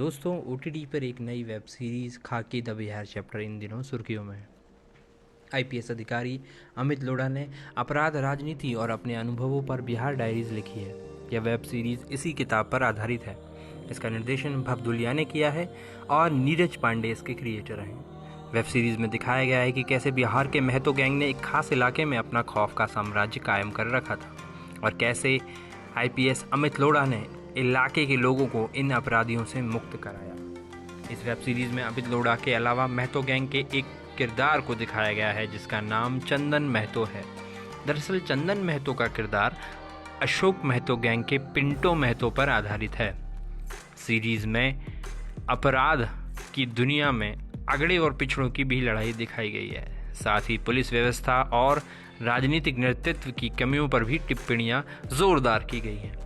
दोस्तों ओटीटी पर एक नई वेब सीरीज़ खाकी द बिहार चैप्टर इन दिनों सुर्खियों में है। आईपीएस अधिकारी अमित लोढ़ा ने अपराध राजनीति और अपने अनुभवों पर बिहार डायरीज लिखी है। यह वेब सीरीज़ इसी किताब पर आधारित है। इसका निर्देशन भव दुलिया ने किया है और नीरज पांडे इसके क्रिएटर हैं। वेब सीरीज़ में दिखाया गया है कि कैसे बिहार के महतो गैंग ने एक खास इलाके में अपना खौफ का साम्राज्य कायम कर रखा था और कैसे आईपीएस अमित लोढ़ा ने इलाके के लोगों को इन अपराधियों से मुक्त कराया। इस वेब सीरीज़ में अमित लोढ़ा के अलावा महतो गैंग के एक किरदार को दिखाया गया है जिसका नाम चंदन महतो है। दरअसल चंदन महतो का किरदार अशोक महतो गैंग के पिंटो महतो पर आधारित है। सीरीज़ में अपराध की दुनिया में अगड़े और पिछड़ों की भी लड़ाई दिखाई गई है। साथ ही पुलिस व्यवस्था और राजनीतिक नेतृत्व की कमियों पर भी टिप्पणियां जोरदार की गई हैं।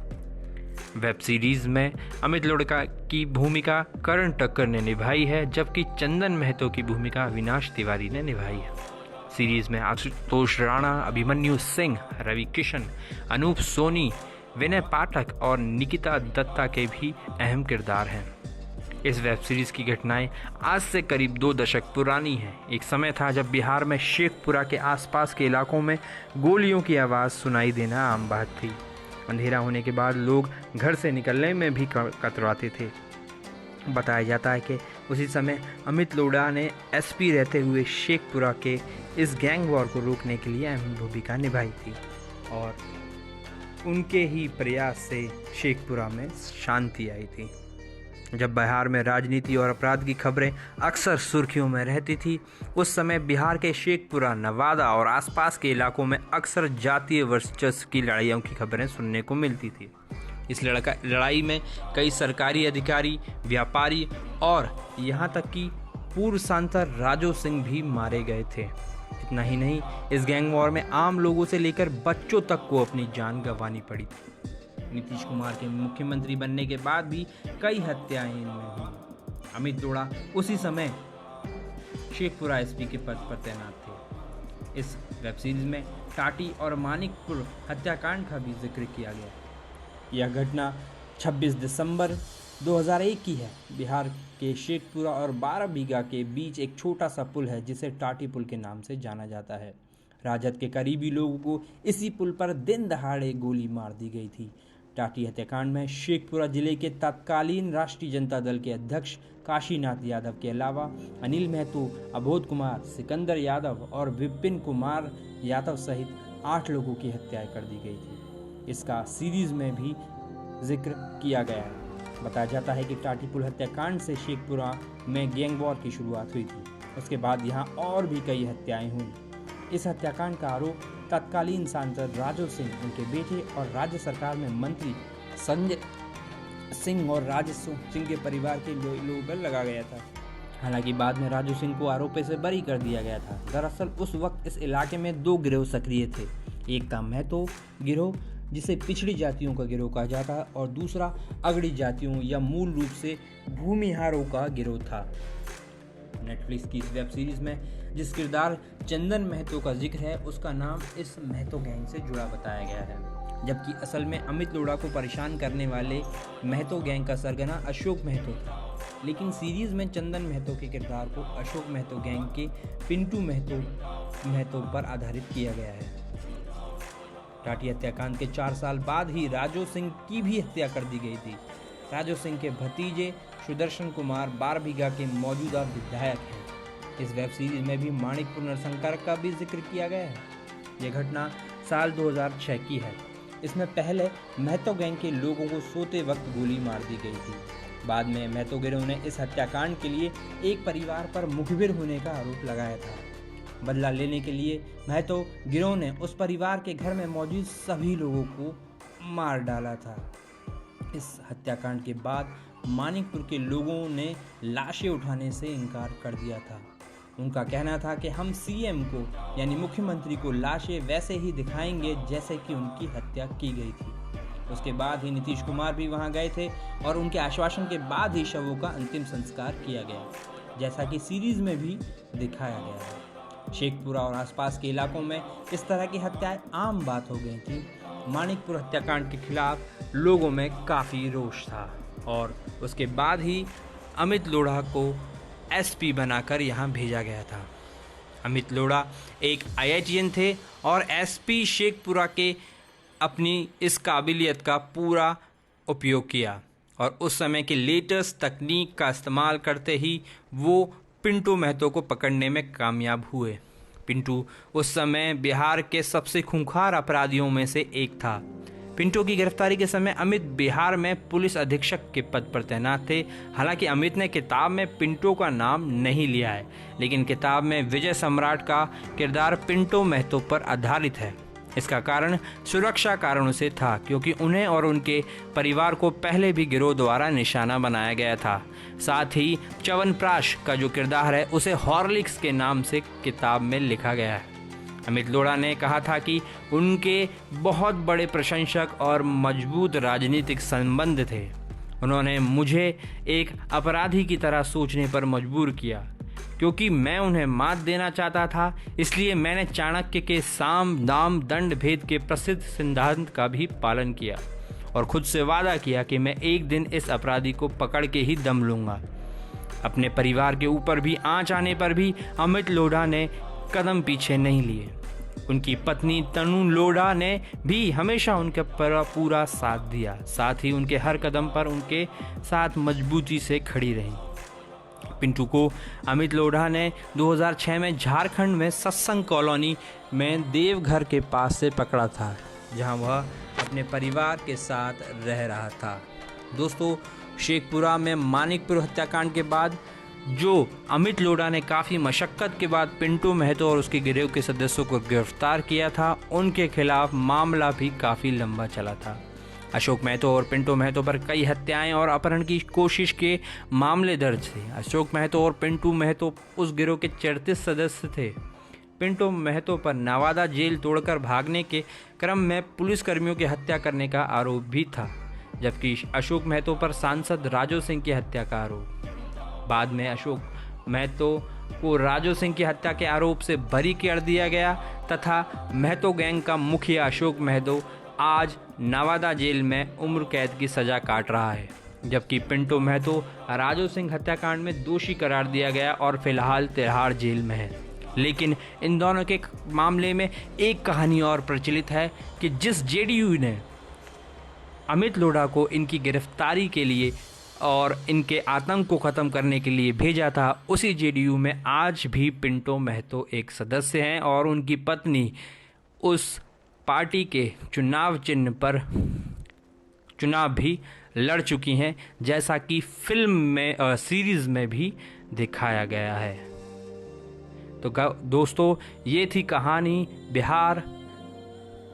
वेब सीरीज में अमित लोढ़ा की भूमिका करण टक्कर ने निभाई है, जबकि चंदन महतो की भूमिका अविनाश तिवारी ने निभाई है। सीरीज में आशुतोष राणा, अभिमन्यु सिंह, रवि किशन, अनूप सोनी, विनय पाठक और निकिता दत्ता के भी अहम किरदार हैं। इस वेब सीरीज की घटनाएं आज से करीब 2 दशक पुरानी हैं। एक समय था जब बिहार में शेखपुरा के आसपास के इलाकों में गोलियों की आवाज़ सुनाई देना आम बात थी। अंधेरा होने के बाद लोग घर से निकलने में भी कतराते थे। बताया जाता है कि उसी समय अमित लोढ़ा ने एसपी रहते हुए शेखपुरा के इस गैंग वॉर को रोकने के लिए अहम भूमिका निभाई थी और उनके ही प्रयास से शेखपुरा में शांति आई थी। जब बिहार में राजनीति और अपराध की खबरें अक्सर सुर्खियों में रहती थी, उस समय बिहार के शेखपुरा, नवादा और आसपास के इलाकों में अक्सर जातीय वर्चस्व की लड़ाइयों की खबरें सुनने को मिलती थी। इस लड़ाई में कई सरकारी अधिकारी, व्यापारी और यहाँ तक कि पूर्व सांसद राजू सिंह भी मारे गए थे। इतना ही नहीं, इस गैंग वॉर में आम लोगों से लेकर बच्चों तक को अपनी जान गंवानी पड़ी थी। नीतीश कुमार के मुख्यमंत्री बनने के बाद भी कई हत्याएं इनमें हुई। अमित लोढ़ा उसी समय शेखपुरा एसपी के पद पर तैनात थे। इस वेब सीरीज में टाटी और मानिकपुर हत्याकांड का भी जिक्र किया गया। यह घटना 26 दिसंबर 2001 की है। बिहार के शेखपुरा और 12 बीघा के बीच एक छोटा सा पुल है जिसे टाटी पुल के नाम से जाना जाता है। राजद के करीबी लोगों को इसी पुल पर दिन दहाड़े गोली मार दी गई थी। टाटी हत्याकांड में शेखपुरा जिले के तत्कालीन राष्ट्रीय जनता दल के अध्यक्ष काशीनाथ यादव के अलावा अनिल महतो, अबोध कुमार, सिकंदर यादव और विपिन कुमार यादव सहित 8 लोगों की हत्याएं कर दी गई थी। इसका सीरीज में भी जिक्र किया गया है। बताया जाता है कि टाटी पुल हत्याकांड से शेखपुरा में गैंग वॉर की शुरुआत हुई थी। उसके बाद यहाँ और भी कई हत्याएं हुई। इस हत्याकांड का आरोप तत्कालीन सांसद राजू सिंह, उनके बेटे और राज्य सरकार में मंत्री संजय सिंह और राज सिंह के परिवार के लोगों पर लगा गया था। हालांकि बाद में राजू सिंह को आरोप से बरी कर दिया गया था। दरअसल उस वक्त इस इलाके में 2 गिरोह सक्रिय थे। एक था महतो गिरोह, जिसे पिछड़ी जातियों का गिरोह कहा जाता है, और दूसरा अगड़ी जातियों या मूल रूप से भूमिहारों का गिरोह था। नेटफ्लिक्स की इस वेब सीरीज में जिस किरदार चंदन महतो का जिक्र है, उसका नाम इस महतो गैंग से जुड़ा बताया गया है, जबकि असल में अमित लोढ़ा को परेशान करने वाले महतो गैंग का सरगना अशोक महतो था। लेकिन सीरीज में चंदन महतो के किरदार को अशोक महतो गैंग के पिंटू महतो पर आधारित किया गया है। टाटी हत्याकांड के 4 साल बाद ही राजू सिंह की भी हत्या कर दी गई थी। राजू सिंह के भतीजे सुदर्शन कुमार 12 बीघा के मौजूदा विधायक हैं। इस वेब सीरीज में भी मानिकपुर नरसंकर का भी जिक्र किया गया है। यह घटना साल 2006 की है। इसमें पहले महतो गैंग के लोगों को सोते वक्त गोली मार दी गई थी। बाद में महतो गिरोह ने इस हत्याकांड के लिए एक परिवार पर मुखबिर होने का आरोप लगाया था। बदला लेने के लिए महतो गिरोह ने उस परिवार के घर में मौजूद सभी लोगों को मार डाला था। इस हत्याकांड के बाद मानिकपुर के लोगों ने लाशें उठाने से इनकार कर दिया था। उनका कहना था कि हम सीएम को यानी मुख्यमंत्री को लाशें वैसे ही दिखाएंगे जैसे कि उनकी हत्या की गई थी। उसके बाद ही नीतीश कुमार भी वहां गए थे और उनके आश्वासन के बाद ही शवों का अंतिम संस्कार किया गया, जैसा कि सीरीज में भी दिखाया गया है। शेखपुरा और आसपास के इलाकों में इस तरह की हत्याएं आम बात हो गई थी। मानिकपुर हत्याकांड के खिलाफ लोगों में काफ़ी रोष था। और उसके बाद ही अमित लोढ़ा को एसपी बनाकर यहाँ भेजा गया था। अमित लोढ़ा एक IITian थे और एसपी शेखपुरा के अपनी इस काबिलियत का पूरा उपयोग किया और उस समय के लेटेस्ट तकनीक का इस्तेमाल करते ही वो पिंटू महतो को पकड़ने में कामयाब हुए। पिंटू उस समय बिहार के सबसे खूंखार अपराधियों में से एक था। पिंटू की गिरफ्तारी के समय अमित बिहार में पुलिस अधीक्षक के पद पर तैनात थे। हालांकि अमित ने किताब में पिंटू का नाम नहीं लिया है, लेकिन किताब में विजय सम्राट का किरदार पिंटू महतो पर आधारित है। इसका कारण सुरक्षा कारणों से था, क्योंकि उन्हें और उनके परिवार को पहले भी गिरोह द्वारा निशाना बनाया गया था। साथ ही च्यवनप्राश का जो किरदार है उसे हॉर्लिक्स के नाम से किताब में लिखा गया है। अमित लोढ़ा ने कहा था कि उनके बहुत बड़े प्रशंसक और मजबूत राजनीतिक संबंध थे। उन्होंने मुझे एक अपराधी की तरह सोचने पर मजबूर किया, क्योंकि मैं उन्हें मात देना चाहता था। इसलिए मैंने चाणक्य के साम दाम दंड भेद के प्रसिद्ध सिद्धांत का भी पालन किया और खुद से वादा किया कि मैं एक दिन इस अपराधी को पकड़ के ही दम लूँगा। अपने परिवार के ऊपर भी आँच आने पर भी अमित लोढ़ा ने कदम पीछे नहीं लिए। उनकी पत्नी तनु लोढ़ा ने भी हमेशा उनके पूरा साथ दिया, साथ ही उनके हर कदम पर उनके साथ मजबूती से खड़ी रही। पिंटू को अमित लोढ़ा ने 2006 में झारखंड में सत्संग कॉलोनी में देवघर के पास से पकड़ा था, जहां वह अपने परिवार के साथ रह रहा था। दोस्तों, शेखपुरा में मानिकपुर हत्याकांड के बाद जो अमित लोढ़ा ने काफ़ी मशक्क़त के बाद पिंटू महतो और उसके गिरोह के सदस्यों को गिरफ्तार किया था, उनके खिलाफ मामला भी काफ़ी लंबा चला था। अशोक महतो और पिंटू महतो पर कई हत्याएं और अपहरण की कोशिश के मामले दर्ज थे। अशोक महतो और पिंटू महतो उस गिरोह के 34 सदस्य थे। पिंटू महतो पर नवादा जेल तोड़कर भागने के क्रम में पुलिसकर्मियों की हत्या करने का आरोप भी था, जबकि अशोक महतो पर सांसद राजू सिंह की हत्या का आरोप। बाद में अशोक महतो को राजू सिंह की हत्या के आरोप से बरी कर दिया गया तथा महतो गैंग का मुखिया अशोक महतो आज नवादा जेल में उम्र कैद की सज़ा काट रहा है, जबकि पिंटू महतो राजू सिंह हत्याकांड में दोषी करार दिया गया और फिलहाल तिहाड़ जेल में है। लेकिन इन दोनों के मामले में एक कहानी और प्रचलित है कि जिस JDU ने अमित लोढ़ा को इनकी गिरफ्तारी के लिए और इनके आतंक को ख़त्म करने के लिए भेजा था, उसी JDU में आज भी पिंटू महतो एक सदस्य हैं और उनकी पत्नी उस पार्टी के चुनाव चिन्ह पर चुनाव भी लड़ चुकी हैं, जैसा कि फिल्म में सीरीज़ में भी दिखाया गया है। तो दोस्तों, ये थी कहानी बिहार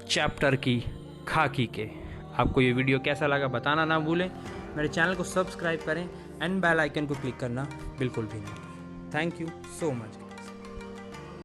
चैप्टर की खाकी के। आपको ये वीडियो कैसा लगा बताना ना भूलें। मेरे चैनल को सब्सक्राइब करें एंड बेल आइकन को क्लिक करना बिल्कुल भी नहीं। Thank you so much.